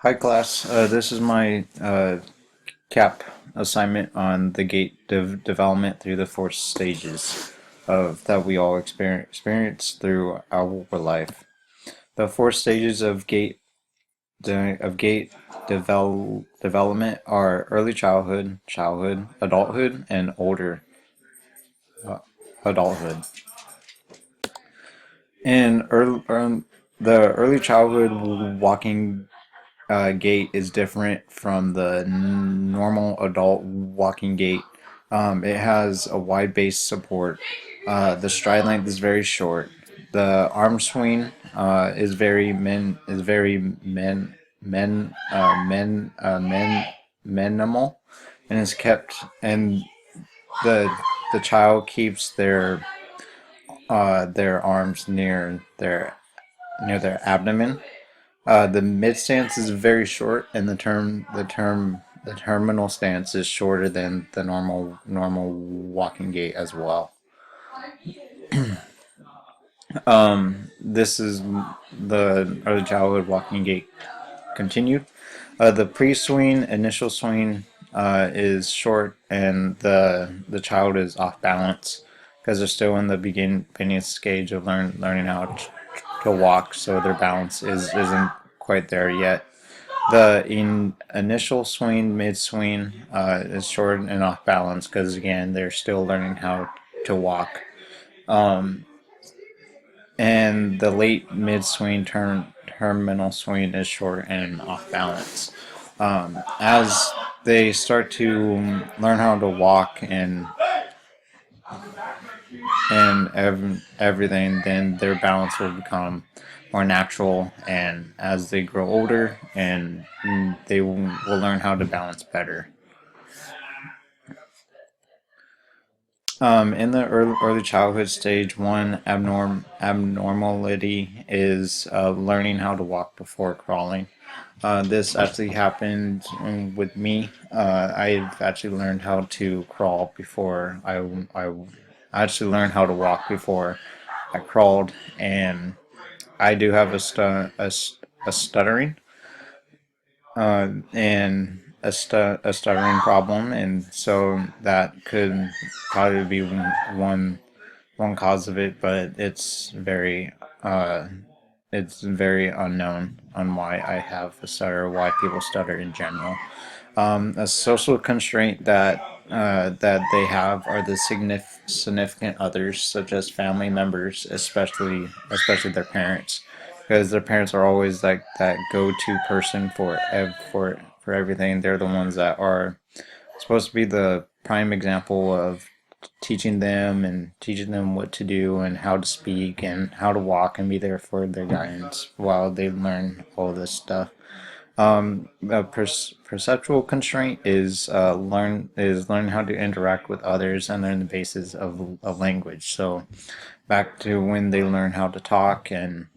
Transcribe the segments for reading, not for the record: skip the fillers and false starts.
Hi class, this is my CAP assignment on the gait development through the four stages of that we all experience through our life. The four stages of gait development are early childhood, adulthood, and older adulthood. In the early childhood walking gait is different from the normal adult walking gait. It has a wide base support. The stride length is very short. The arm swing is very minimal, and is kept and the the child keeps their arms near their abdomen. The mid stance is very short, and the terminal stance is shorter than the normal walking gait as well. This is the early childhood walking gait continued. The pre-swing initial swing is short, and the child is off balance because they're still in the beginning stage of learning how to walk, so their balance isn't quite there yet. The initial swing, mid swing, is short and off balance because again they're still learning how to walk. And the late mid swing terminal swing is short and off balance. As they start to learn how to walk and everything, then their balance will become more natural. And as they grow older, and they will learn how to balance better. In the early childhood stage, one abnormality is learning how to walk before crawling. This actually happened with me. I've actually learned how to crawl before I actually learned how to walk before I crawled, and I do have a stuttering and a stuttering problem, and so that could probably be one cause of it, but uh, it's very unknown on why I have a stutter, why people stutter in general. A social constraint that they have are the significant others, such as family members, especially their parents, because their parents are always like that go-to person for everything. They're the ones that are supposed to be the prime example of teaching them what to do and how to speak and how to walk and be there for their guidance while they learn all this stuff. A perceptual constraint is learn how to interact with others and learn the basis of language. So back to when they learn how to talk and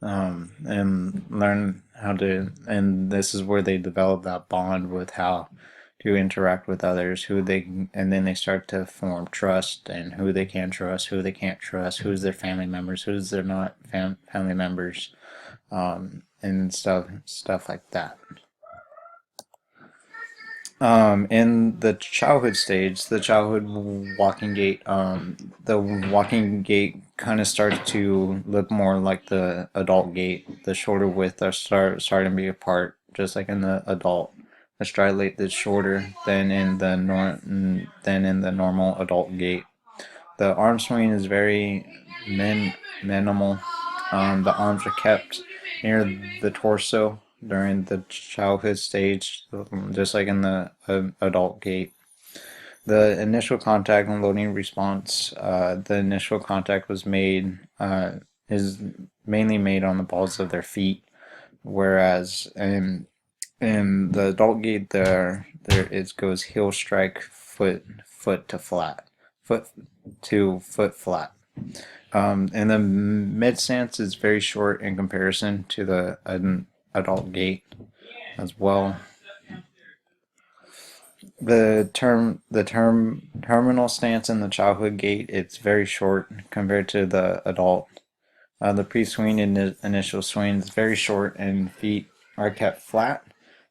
learn how to, and this is where they develop that bond with how to interact with others, and then they start to form trust and who they can trust, who they can't trust, who's their family members, who's their not family members, and stuff like that. In the childhood stage, the childhood walking gait, the walking gait kind of starts to look more like the adult gait. The shoulder width are starting to be apart, just like in the adult. The stride length is shorter than in the normal adult gait. The arm swing is very minimal. The arms are kept near the torso during the childhood stage, just like in the adult gait. The initial contact and loading response, the initial contact was made, is mainly made on the balls of their feet, whereas in the adult gait, there it goes heel strike, foot to flat, foot to foot flat. And the mid stance is very short in comparison to the adult gait as well. The terminal stance in the childhood gait, it's very short compared to the adult. The pre-swing and the initial swing is very short, and feet are kept flat.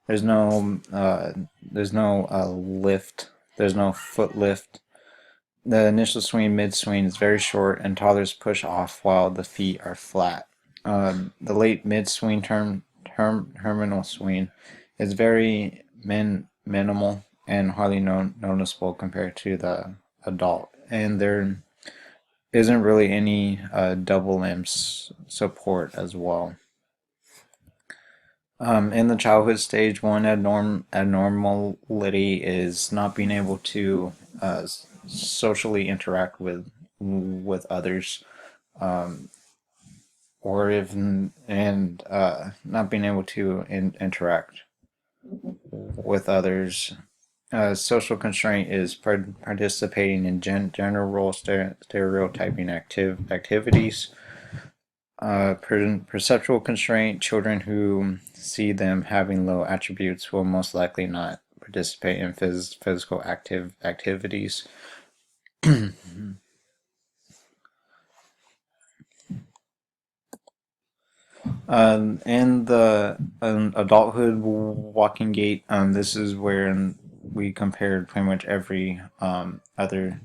There's no lift. There's no foot lift. The initial swing, mid swing is very short, and toddlers push off while the feet are flat. The late mid swing terminal swing is very minimal and hardly noticeable compared to the adult, and there isn't really any double limb support as well. In the childhood stage, one abnormality is not being able to socially interact with others, um, or even and not being able to interact with others. Social constraint is participating in gender role stereotyping activities. Perceptual constraint, children who see them having low attributes will most likely not participate in physical activities. In the adulthood walking gait, this is where we compared pretty much every other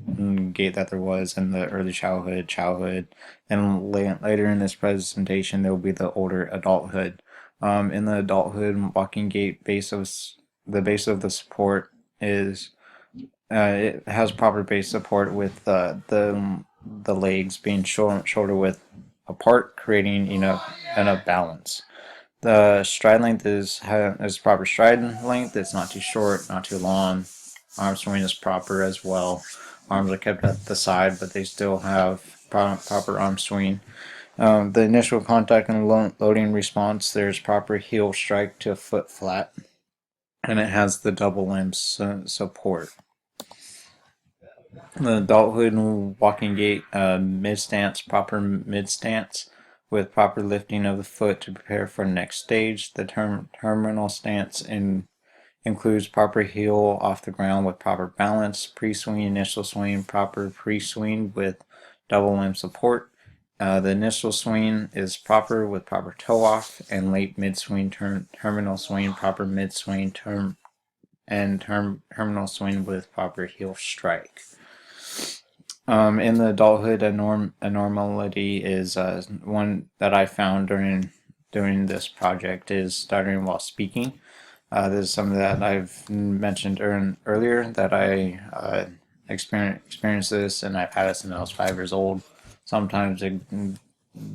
gait that there was in the early childhood, and later in this presentation there will be the older adulthood. In the adulthood walking gait, the base of the support is it has proper base support with the legs being shoulder width apart, creating enough balance. The stride length is proper stride length. It's not too short, not too long. Arm swing is proper as well. Arms are kept at the side, but they still have proper arm swing. The initial contact and loading response, there's proper heel strike to foot flat, and it has the double limb support. The adulthood walking gait, mid stance, proper mid stance with proper lifting of the foot to prepare for the next stage. The terminal stance includes proper heel off the ground with proper balance, pre-swing, initial swing, proper pre-swing with double limb support. The initial swing is proper with proper toe off, and late mid swing, terminal swing, proper mid swing, terminal swing with proper heel strike. In the adulthood, a normality is one that I found during this project is stuttering while speaking. This is something that I've mentioned earlier that I experienced this, and I've had it since I was 5 years old. Sometimes in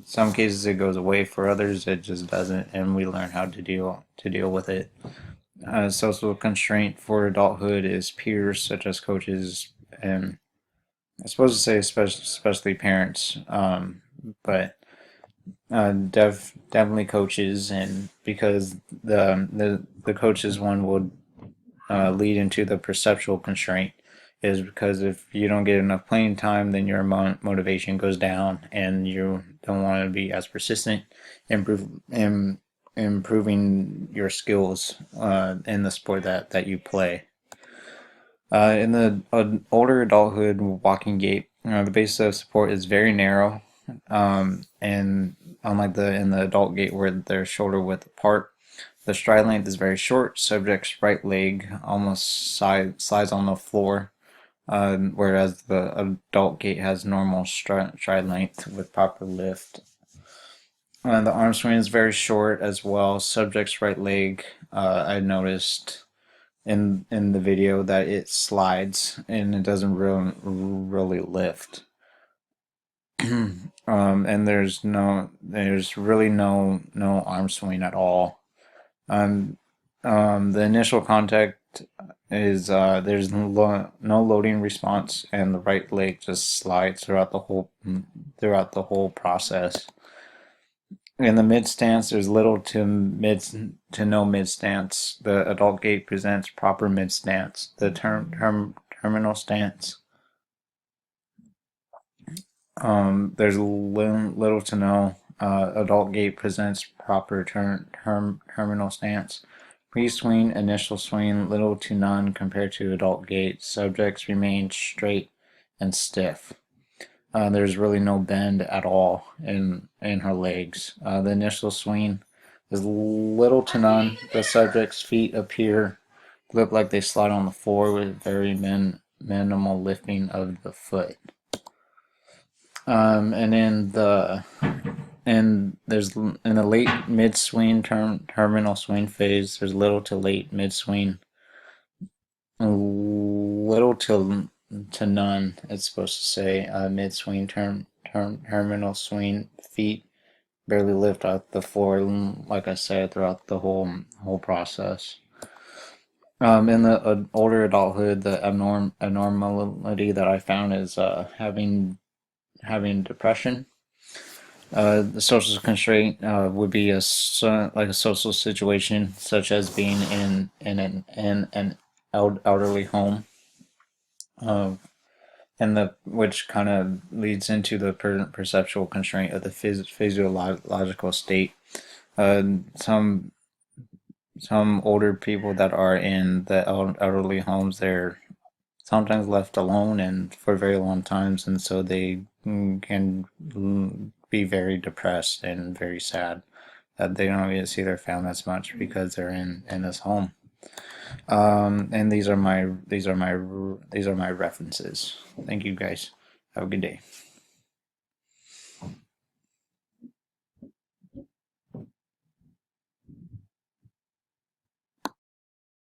some cases it goes away, for others it just doesn't, and we learn how to deal with it. Social constraint for adulthood is peers such as coaches and I suppose to say especially parents, but definitely coaches, and because the coaches one would lead into the perceptual constraint, is because if you don't get enough playing time, then your motivation goes down, and you don't want to be as persistent, improving your skills in the sport that you play. In the older adulthood walking gait, the base of support is very narrow, and unlike in the adult gait where they're shoulder width apart, the stride length is very short. Subject's right leg almost slides on the floor, whereas the adult gait has normal stride length with proper lift. The arm swing is very short as well. Subject's right leg, I noticed in the video that it slides and it doesn't really lift. And there's really no arm swing at all. The initial contact is there's no loading response, and the right leg just slides throughout the whole process. In the mid stance, there's little to no mid stance. The adult gait presents proper mid stance. The terminal stance, there's little to no. Adult gait presents proper terminal stance. Pre-swing, initial swing, little to none compared to adult gait. Subjects remain straight and stiff. There's really no bend at all in her legs. The initial swing, is little to none. The subject's feet appear look like they slide on the floor with very minimal lifting of the foot. And in the and there's in the late mid swing terminal swing phase, there's little to late mid swing, little to none. It's supposed to say mid swing terminal swing, feet barely lift off the floor. Like I said, throughout the whole process. In the older adulthood, the abnormality that I found is having depression. The social constraint would be like a social situation, such as being in an elderly home, uh, and the which kind of leads into the perceptual constraint of the physiological state. Uh, some some older people that are in the elderly homes, they're sometimes left alone and for very long times, and so they can be very depressed and very sad that they don't get to see their family as much because they're in this home. And these are my references. Thank you guys. Have a good day.